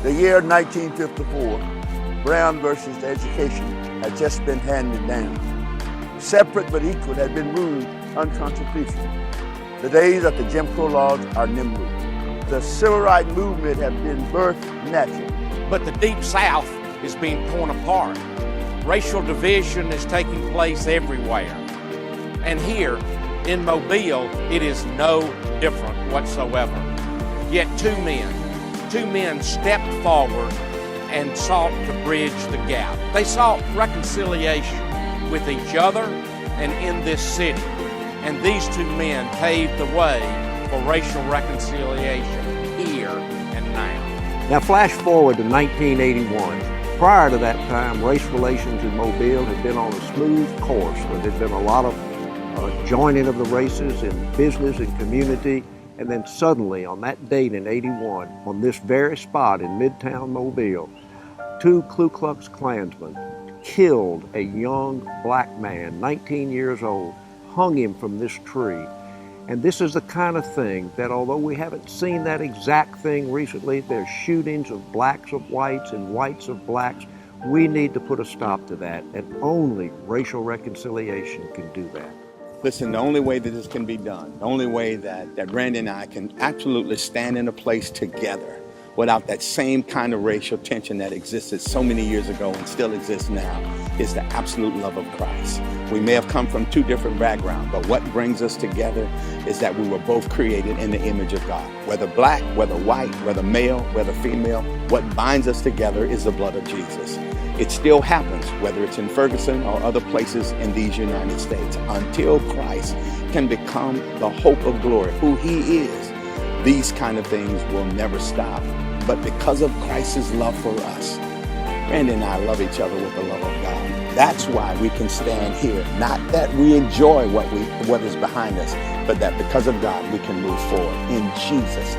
The year 1954, Brown versus education had just been handed down. Separate but equal had been ruled unconstitutional. The days of the Jim Crow laws are nimble. The civil rights movement had been birthed naturally. But the Deep South is being torn apart. Racial division is taking place everywhere. And here in Mobile, it is no different whatsoever. Yet two men stepped forward and sought to bridge the gap. They sought reconciliation with each other and in this city. And these two men paved the way for racial reconciliation here and now. Now flash forward to 1981. Prior to that time, race relations in Mobile had been on a smooth course where there'd been a lot of joining of the races in business and community. And then suddenly, on that date in '81, on this very spot in Midtown Mobile, two Ku Klux Klansmen killed a young black man, 19 years old, hung him from this tree. And this is the kind of thing that, although we haven't seen that exact thing recently, there's shootings of blacks of whites and whites of blacks, we need to put a stop to that, and only racial reconciliation can do that. Listen, the only way that this can be done, the only way that Randy and I can absolutely stand in a place together without that same kind of racial tension that existed so many years ago and still exists now, is the absolute love of Christ. We may have come from two different backgrounds, but what brings us together is that we were both created in the image of God. Whether black, whether white, whether male, whether female, what binds us together is the blood of Jesus. It still happens, whether it's in Ferguson or other places in these United States. Until Christ can become the hope of glory, who he is, these kind of things will never stop. But because of Christ's love for us, Randy and I love each other with the love of God. That's why we can stand here. Not that we enjoy what is behind us, but that because of God we can move forward in Jesus.